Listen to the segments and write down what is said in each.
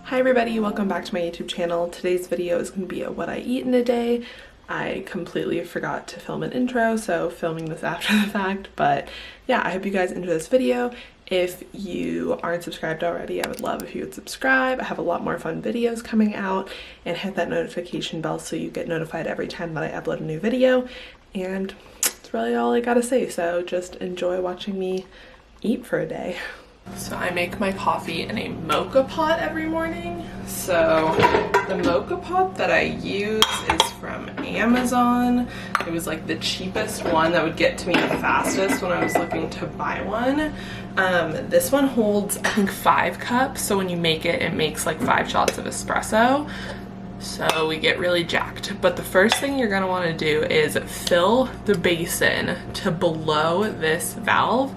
Hi everybody, welcome back to my YouTube channel. Today's video is going to be a what I eat in a day. I completely forgot to film an intro, so filming this after the fact, but yeah, I hope you guys enjoy this video. If you aren't subscribed already, I would love if you would subscribe. I have a lot more fun videos coming out, and hit that notification bell so you get notified every time that I upload a new video. And that's really all I gotta say, so just enjoy watching me eat for a day. So I make my coffee in a Moka Pot every morning. So the Moka Pot that I use is from Amazon. It was like the cheapest one that would get to me the fastest when I was looking to buy one. This one holds, I think, 5 cups. So when you make it, it makes like 5 shots of espresso. So we get really jacked. But the first thing you're gonna wanna do is fill the basin to below this valve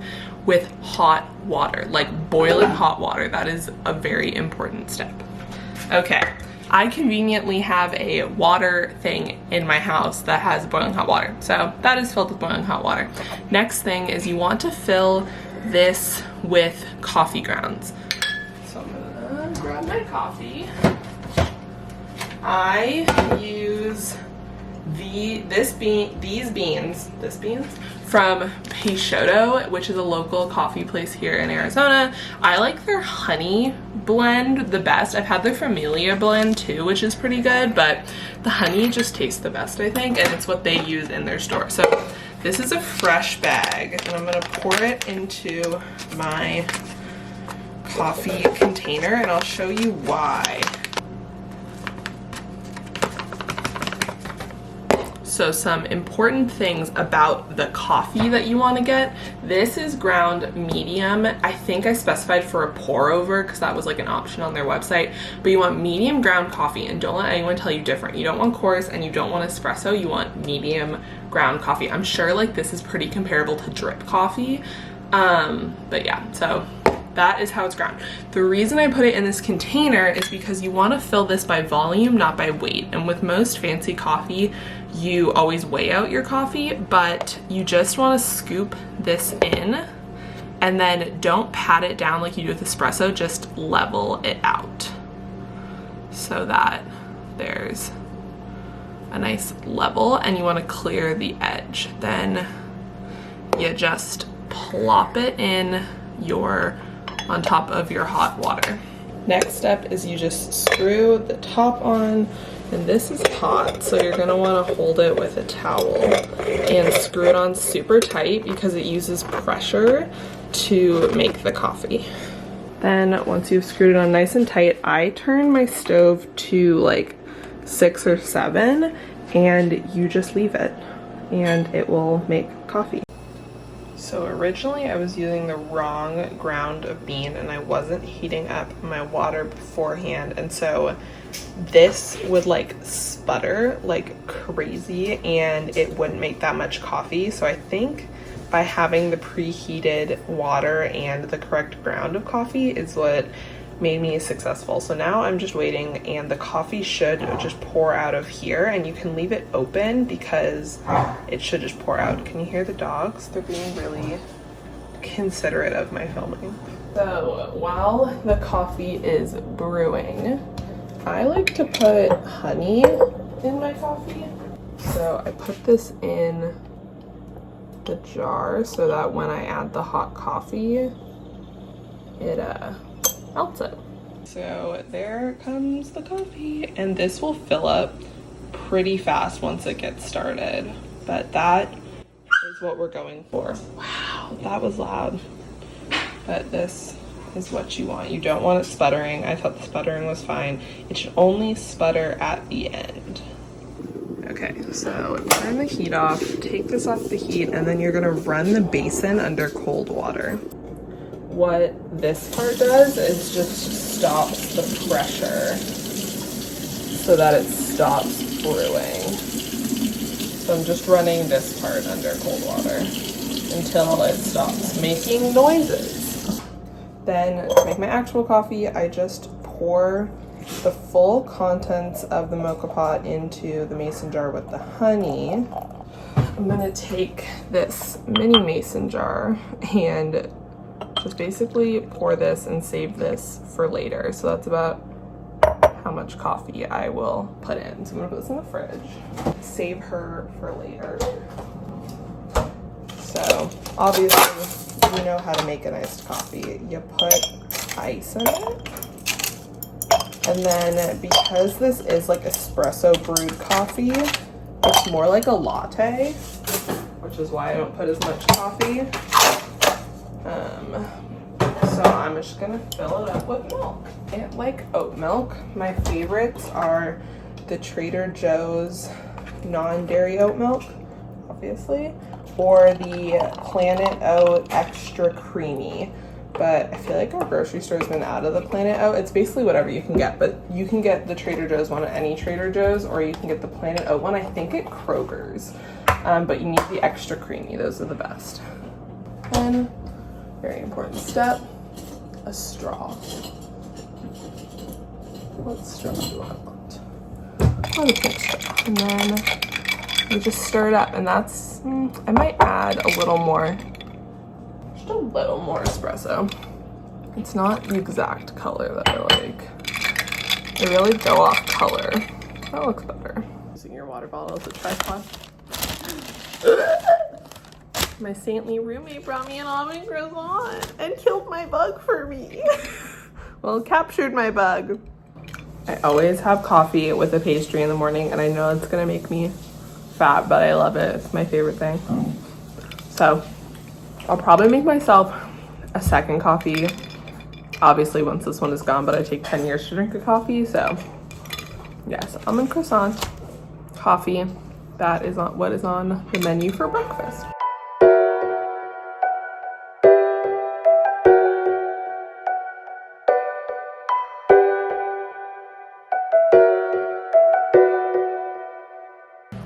with hot water, like boiling hot water. That is a very important step. Okay, I conveniently have a water thing in my house that has boiling hot water. So that is filled with boiling hot water. Next thing is you want to fill this with coffee grounds. So I'm gonna grab my coffee. I use these beans from Peixoto, which is a local coffee place here in Arizona. I like their honey blend the best. I've had their Familia blend too, which is pretty good, but the honey just tastes the best, I think, and it's what they use in their store. So this is a fresh bag, and I'm gonna pour it into my coffee container, and I'll show you why. So some important things about the coffee that you want to get. This is ground medium. I think I specified for a pour over because that was like an option on their website, but you want medium ground coffee, and don't let anyone tell you different. You don't want coarse and you don't want espresso, you want medium ground coffee. I'm sure like this is pretty comparable to drip coffee, but yeah, so that is how it's ground. The reason I put it in this container is because you want to fill this by volume, not by weight. And with most fancy coffee, you always weigh out your coffee, but you just want to scoop this in and then don't pat it down like you do with espresso, just level it out so that there's a nice level, and you want to clear the edge. Then you just plop it in on top of your hot water. Next step is you just screw the top on, and this is hot, so you're gonna wanna hold it with a towel and screw it on super tight because it uses pressure to make the coffee. Then once you've screwed it on nice and tight, I turn my stove to like 6 or 7, and you just leave it and it will make coffee. So originally I was using the wrong ground of bean, and I wasn't heating up my water beforehand, and so this would like sputter like crazy and it wouldn't make that much coffee. So I think by having the preheated water and the correct ground of coffee is what made me successful. So now I'm just waiting, and the coffee should just pour out of here, and you can leave it open because it should just pour out. Can you hear the dogs? They're being really considerate of my filming. So while the coffee is brewing, I like to put honey in my coffee. So I put this in the jar so that when I add the hot coffee, it melts it. So there comes the coffee, and this will fill up pretty fast once it gets started, but that is what we're going for. Wow, that was loud. But this is what you want. You don't want it sputtering. I thought the sputtering was fine. It should only sputter at the end. Okay, so turn the heat off, take this off the heat, and then you're gonna run the basin under cold water. What this part does is just stops the pressure so that it stops brewing. So I'm just running this part under cold water until it stops making noises. Then to make my actual coffee, I just pour the full contents of the Moka Pot into the mason jar with the honey. I'm gonna take this mini mason jar and just basically pour this and save this for later. So that's about how much coffee I will put in. So I'm gonna put this in the fridge. Save her for later. So obviously you know how to make an iced coffee. You put ice in it. And then because this is like espresso brewed coffee, it's more like a latte, which is why I don't put as much coffee. So I'm just gonna fill it up with milk. I like oat milk. My favorites are the Trader Joe's non-dairy oat milk, obviously, or the Planet Oat Extra Creamy. But I feel like our grocery store has been out of the Planet Oat. It's basically whatever you can get, but you can get the Trader Joe's one at any Trader Joe's, or you can get the Planet Oat one, I think at Kroger's. But you need the extra creamy, those are the best. And very important step, a straw. What straw do I want? Oh, the pink straw. And then you just stir it up, and that's, I might add a little more espresso. It's not the exact color that I like. They really go off color. That looks better. Using your water bottle as a tripod. My saintly roommate brought me an almond croissant and killed my bug for me. Well, captured my bug. I always have coffee with a pastry in the morning, and I know it's gonna make me fat, but I love it. It's my favorite thing. So I'll probably make myself a second coffee, obviously once this one is gone, but I take 10 years to drink a coffee, so yes, almond croissant, coffee, that is not what is on the menu for breakfast.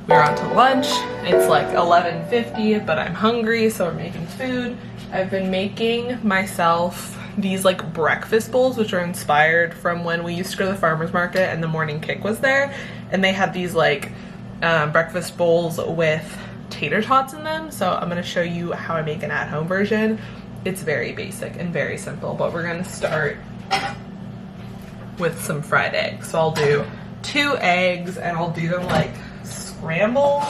We're on to lunch. It's like 11:50, but I'm hungry, so we're making food. I've been making myself these like breakfast bowls, which are inspired from when we used to go to the farmer's market and the morning kick was there. And they had these like breakfast bowls with tater tots in them. So I'm gonna show you how I make an at-home version. It's very basic and very simple, but we're gonna start with some fried eggs. So I'll do 2 eggs, and I'll do them like scrambled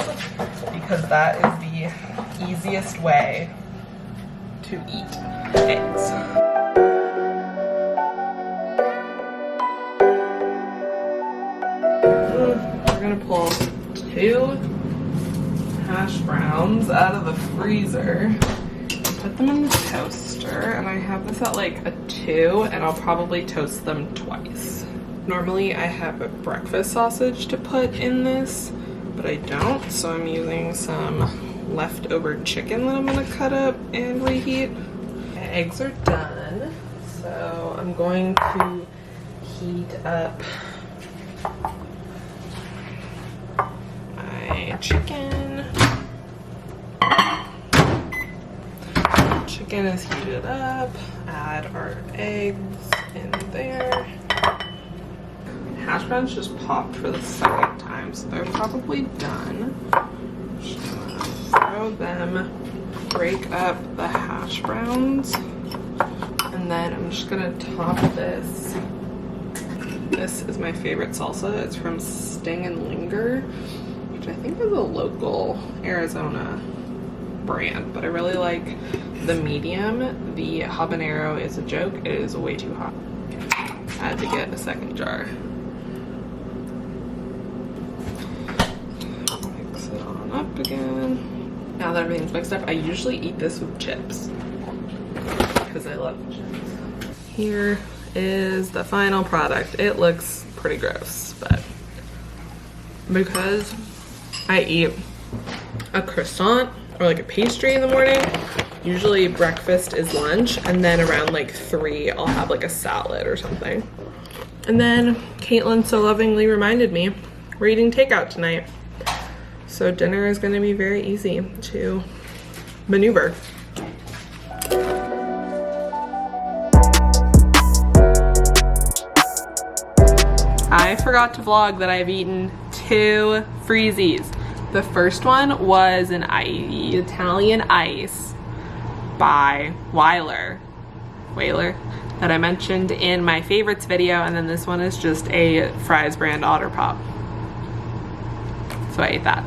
because that is the easiest way to eat eggs. We're gonna pull 2 hash browns out of the freezer, put them in the toaster, and I have this at like a 2, and I'll probably toast them twice. Normally I have a breakfast sausage to put in this, but I don't, so I'm using some leftover chicken that I'm gonna cut up and reheat. My eggs are done, so I'm going to heat up my chicken. Chicken is heated up, add our eggs in there. Hash browns just popped for the second time, so they're probably done. Just gonna throw them, break up the hash browns, and then I'm just gonna top this. This is my favorite salsa. It's from Sting and Linger, which I think is a local Arizona brand, but I really like the medium. The habanero is a joke. It is way too hot. I had to get a second jar. Up again. Now that everything's mixed up, I usually eat this with chips because I love chips. Here is the final product. It looks pretty gross, but because I eat a croissant or like a pastry in the morning, usually breakfast is lunch, and then around like 3 I'll have like a salad or something. And then Caitlin so lovingly reminded me we're eating takeout tonight. So dinner is gonna be very easy to maneuver. I forgot to vlog that I've eaten 2 freezies. The first one was an Italian ice by Weiler. Whaler that I mentioned in my favorites video, and then this one is just a Fry's brand Otter Pop. So I ate that.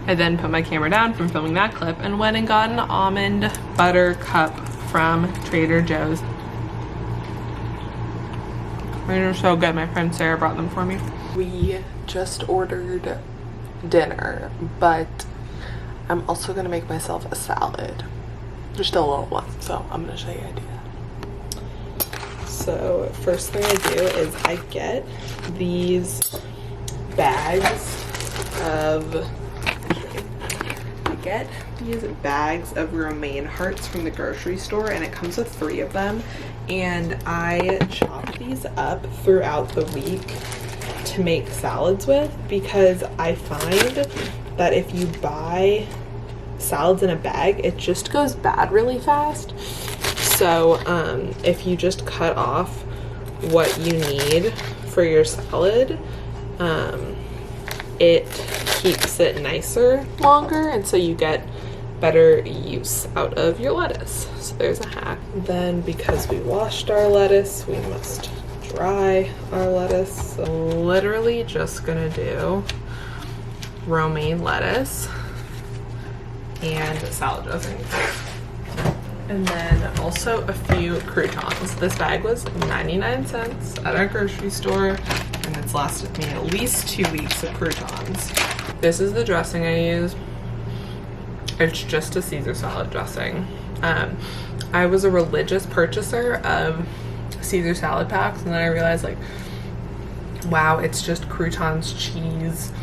I then put my camera down from filming that clip and went and got an almond butter cup from Trader Joe's. They're so good. My friend Sarah brought them for me. We just ordered dinner, but I'm also gonna make myself a salad. Just a little one, so I'm gonna show you how to do that. So first thing I do is I get these bags of romaine hearts from the grocery store, and it comes with 3 of them, and I chop these up throughout the week to make salads with, because I find that if you buy salads in a bag, it just goes bad really fast. So if you just cut off what you need for your salad, it keeps it nicer longer, and so you get better use out of your lettuce. So there's a hack. Then because we washed our lettuce, we must dry our lettuce. So literally just gonna do romaine lettuce and salad dressing. And then also a few croutons. This bag was 99 cents at our grocery store, and it's lasted me at least 2 weeks of croutons. This is the dressing I use. It's just a Caesar salad dressing. I was a religious purchaser of Caesar salad packs, and then I realized, like, wow, it's just croutons, cheese,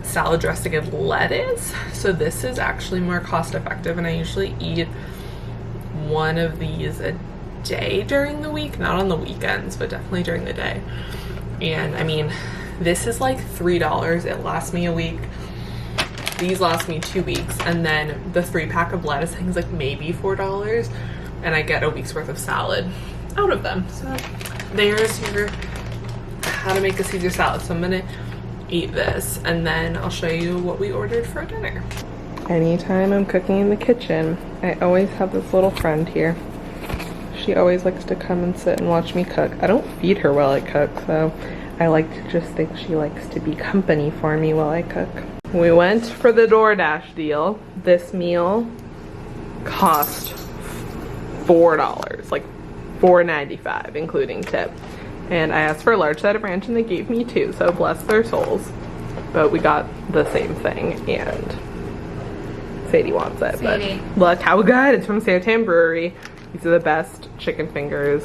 salad dressing, and lettuce. So this is actually more cost effective, and I usually eat one of these a day during the week, not on the weekends, but definitely during the day. And I mean, this is like $3. It lasts me a week. These last me 2 weeks, and then the 3-pack of lettuce things like maybe $4, and I get a week's worth of salad out of them. So there's your how to make a Caesar salad. So I'm gonna eat this, and then I'll show you what we ordered for dinner. Anytime I'm cooking in the kitchen, I always have this little friend here. She always likes to come and sit and watch me cook. I don't feed her while I cook, so I like to just think she likes to be company for me while I cook. We went for the Doordash deal. This meal cost $4, like $4.95 including tip. And I asked for a large side of ranch, and they gave me 2, so bless their souls. But we got the same thing, and Sadie wants it. Sadie. But look how good. It's from Santan Brewery. These are the best chicken fingers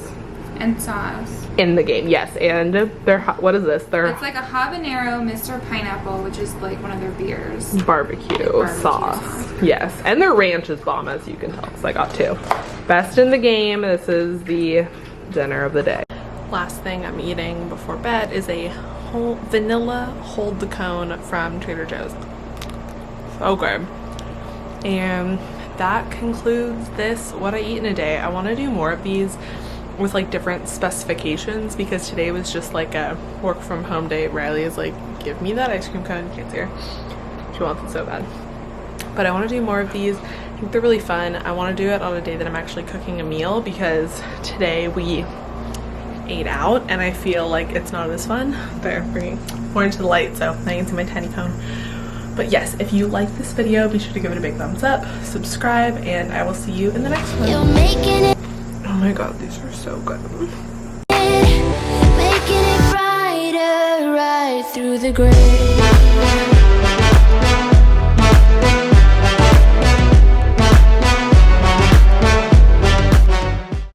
and sauce in the game. Yes, and they're what is this? It's like a habanero Mr. Pineapple, which is like one of their beers. Barbecue sauce. Yes, and their ranch is bomb, as you can tell, because I got 2. Best in the game. This is the dinner of the day. Last thing I'm eating before bed is a vanilla hold the cone from Trader Joe's. So good. And that concludes what I eat in a day. I want to do more of these with like different specifications, because today was just like a work from home day. Riley is like, give me that ice cream cone. You can't see her. She wants it so bad. But I want to do more of these. I think they're really fun. I want to do it on a day that I'm actually cooking a meal, because today we ate out and I feel like it's not as fun. They're bringing more into the light, so now you can see my tiny cone. But yes, if you like this video, be sure to give it a big thumbs up, subscribe, and I will see you in the next one. Oh my god, these are so good. Making it brighter right through the gray.